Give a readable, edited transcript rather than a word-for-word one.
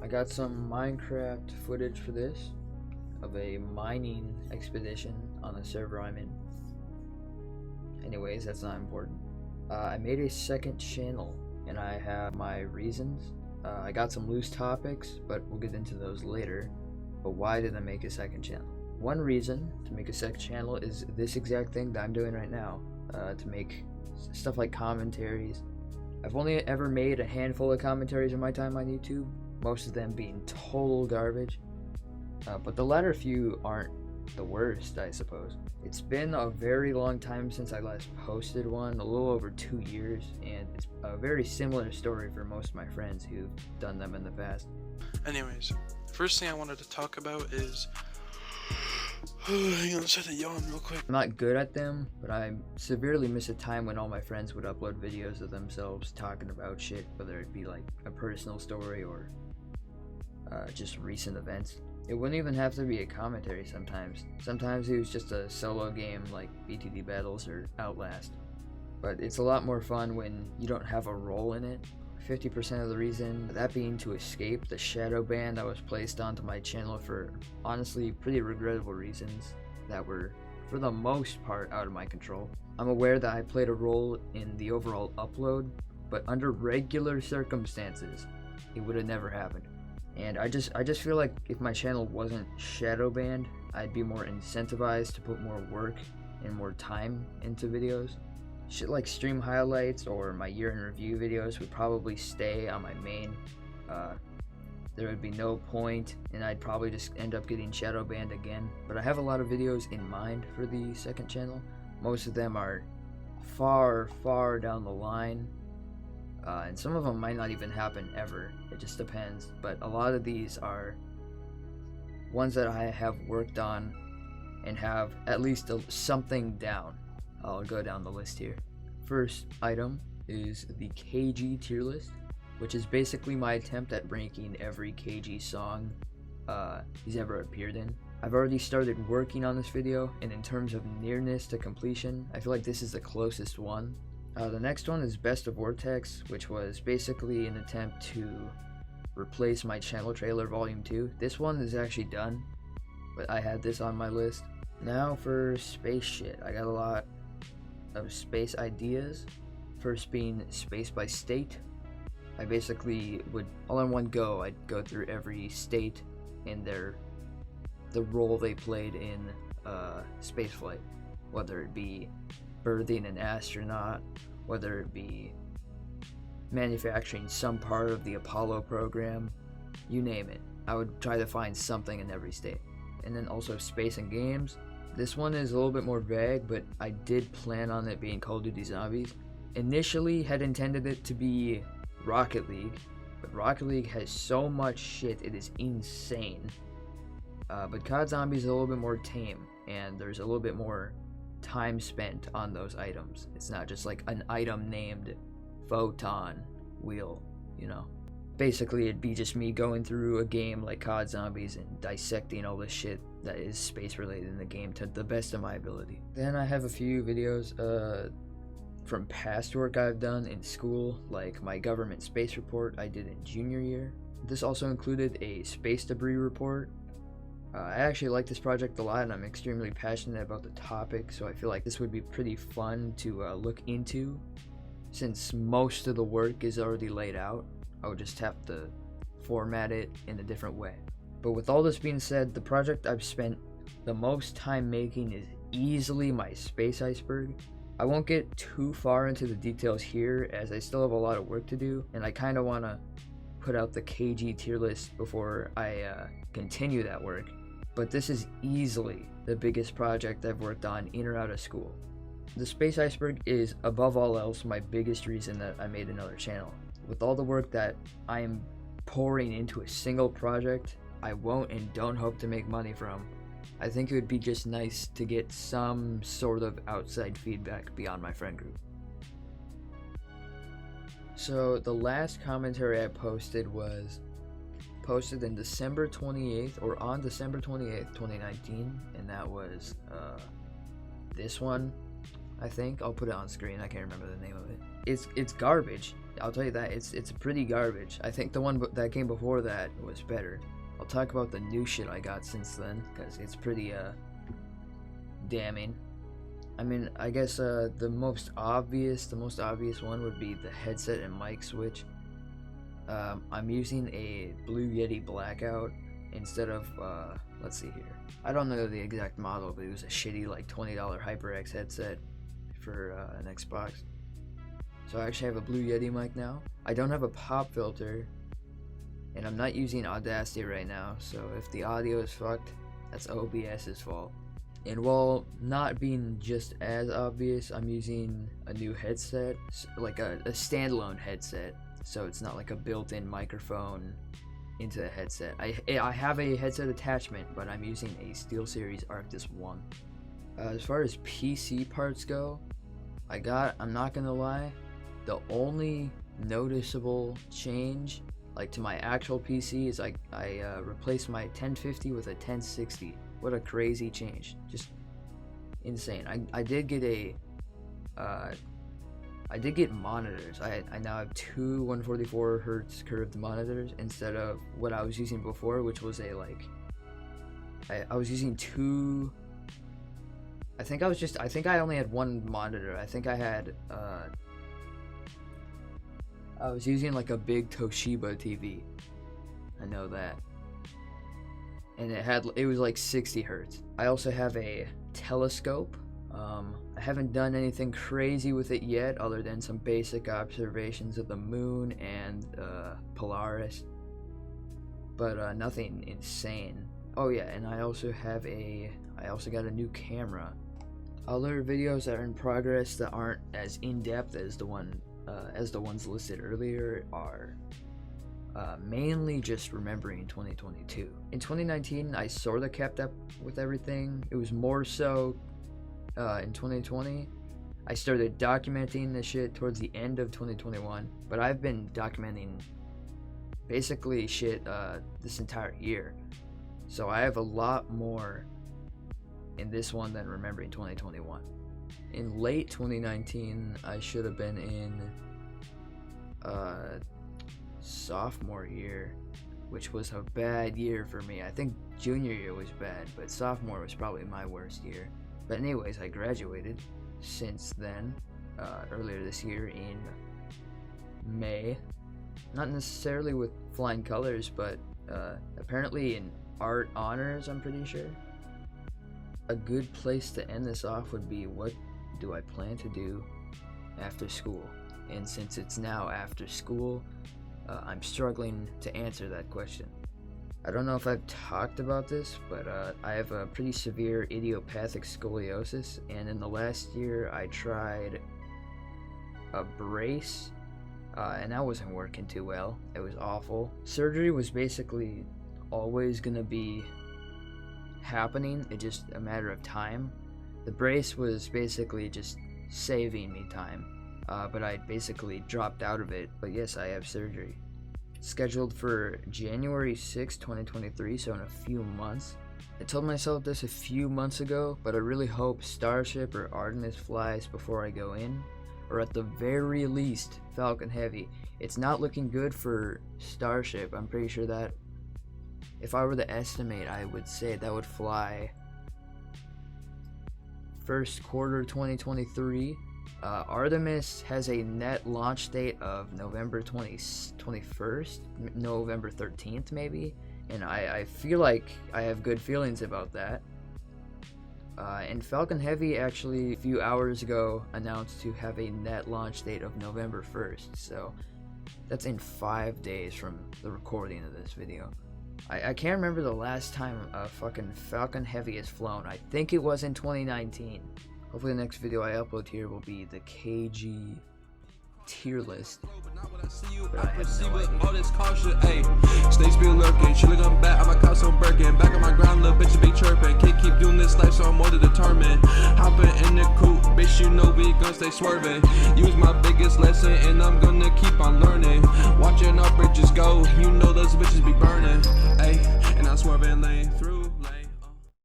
I got some Minecraft footage for this of a mining expedition on the server I'm in. Anyways, that's not important. I made a second channel and I have my reasons. I got some loose topics, but we'll get into those later. But why did I make a second channel? One reason to make a second channel is this exact thing that I'm doing right now, to make stuff like commentaries. I've only ever made a handful of commentaries in my time on YouTube, most of them being total garbage, but the latter few aren't the worst, I suppose. It's been a very long time since I last posted one, a little over 2 years, and it's a very similar story for most of my friends who've done them in the past. Anyways, first thing I wanted to talk about is hang on, just had to yawn real quick. I'm not good at them, but I severely miss a time when all my friends would upload videos of themselves talking about shit, whether it be like a personal story or just recent events. It wouldn't even have to be a commentary sometimes. Sometimes it was just a solo game like BTD Battles or Outlast. But it's a lot more fun when you don't have a role in it. 50% of the reason, that being to escape the shadow ban that was placed onto my channel for honestly pretty regrettable reasons that were for the most part out of my control. I'm aware that I played a role in the overall upload, but under regular circumstances it would have never happened. And I just feel like if my channel wasn't shadow banned, I'd be more incentivized to put more work and more time into videos. Shit like stream highlights or my year in review videos would probably stay on my main. There would be no point, and I'd probably just end up getting shadow banned again. But I have a lot of videos in mind for the second channel. Most of them are far down the line, and some of them might not even happen ever. It just depends. But a lot of these are ones that I have worked on and have at least something down. I'll go down the list here. First item is the KG tier list, which is basically my attempt at ranking every KG song he's ever appeared in. I've already started working on this video, and in terms of nearness to completion, I feel like this is the closest one. The next one is Best of Vortex, which was basically an attempt to replace my channel trailer volume 2. This one is actually done, but I had this on my list. Now for space shit, I got a lot of space ideas. First being Space by State. I basically would, all in one go, I'd go through every state and the role they played in spaceflight, whether it be birthing an astronaut, whether it be manufacturing some part of the Apollo program, you name it. I would try to find something in every state. And then also Space and Games. This one is a little bit more vague, but I did plan on it being Call of Duty Zombies. Initially had intended it to be Rocket League, but Rocket League has so much shit, it is insane. But COD Zombies is a little bit more tame, and there's a little bit more time spent on those items. It's not just like an item named Photon Wheel, you know. Basically, it'd be just me going through a game like COD Zombies and dissecting all the shit that is space related in the game to the best of my ability. Then I have a few videos from past work I've done in school, like my government space report I did in junior year. This also included a space debris report. I actually like this project a lot, and I'm extremely passionate about the topic, so I feel like this would be pretty fun to look into. Since most of the work is already laid out, I would just have to format it in a different way. But with all this being said, the project I've spent the most time making is easily my space iceberg. I won't get too far into the details here, as I still have a lot of work to do, and I kind of want to put out the KG tier list before I continue that work. But this is easily the biggest project I've worked on in or out of school. The space iceberg is, above all else, my biggest reason that I made another channel. With all the work that I am pouring into a single project, I won't and don't hope to make money from. I think it would be just nice to get some sort of outside feedback beyond my friend group. So the last commentary I posted was posted in December 28th, or on December 28th, 2019, and that was this one, I think. I'll put it on screen, I can't remember the name of it. It's garbage. I'll tell you that it's pretty garbage. I think the one that came before that was better. I'll talk about the new shit I got since then, because it's pretty damning. I mean, I guess the most obvious one would be the headset and mic switch. I'm using a Blue Yeti Blackout instead of let's see here. I don't know the exact model, but it was a shitty like $20 HyperX headset for an Xbox. So I actually have a Blue Yeti mic now. I don't have a pop filter, and I'm not using Audacity right now, so if the audio is fucked, that's OBS's fault. And while not being just as obvious, I'm using a new headset, like a standalone headset, so it's not like a built-in microphone into the headset. I have a headset attachment, but I'm using a SteelSeries Arctis 1. As far as PC parts go, I'm not gonna lie, the only noticeable change, like to my actual PC, is I replaced my 1050 with a 1060. What a crazy change, just insane. I did get monitors. I now have two 144 hertz curved monitors instead of what I was using before, which was I was using two. I think I only had one monitor. I think I had I was using like a big Toshiba TV. I know that. And it was like 60 hertz. I also have a telescope. I haven't done anything crazy with it yet, other than some basic observations of the moon and Polaris, but nothing insane. Oh yeah, and I also got a new camera. Other videos that are in progress that aren't as in-depth as the ones listed earlier are mainly just remembering 2022. In 2019, I sort of kept up with everything. It was more so in 2020. I started documenting this shit towards the end of 2021, but I've been documenting basically shit this entire year. So I have a lot more in this one than remembering 2021. In late 2019, I should have been in sophomore year, which was a bad year for me. I think junior year was bad, but sophomore was probably my worst year. But anyways, I graduated since then, earlier this year in May. Not necessarily with flying colors, but apparently in art honors, I'm pretty sure. A good place to end this off would be, what do I plan to do after school? And since it's now after school, I'm struggling to answer that question. I don't know if I've talked about this, but I have a pretty severe idiopathic scoliosis, and in the last year I tried a brace, and that wasn't working too well. It was awful. Surgery was basically always gonna be happening, it's just a matter of time. The brace was basically just saving me time, but I basically dropped out of it. But yes, I have surgery scheduled for January 6, 2023, so in a few months. I told myself this a few months ago, but I really hope Starship or Artemis flies before I go in, or at the very least Falcon Heavy. It's not looking good for Starship. I'm pretty sure that if I were to estimate, I would say that would fly first quarter 2023. Artemis has a net launch date of November 21st, November 13th maybe, and I feel like I have good feelings about that. And Falcon Heavy actually a few hours ago announced to have a net launch date of November 1st, so that's in 5 days from the recording of this video. I can't remember the last time a fucking Falcon Heavy has flown. I think it was in 2019. Hopefully the next video I upload here will be the KG tier list. But I have no idea. All this caution, ayy. Snakes be lurking, she looking back, I'm a cop, so I'm Birkin. Back on my ground, little bitch be chirping. Can't keep doing this life, so I'm more determined. Hopping in the coupe, bitch, you know we gon' stay swerving. Use my biggest lesson, and I'm gonna keep on learning. Watching our bridges go, you know those bitches be burning, ayy. And I'm swerving lane through.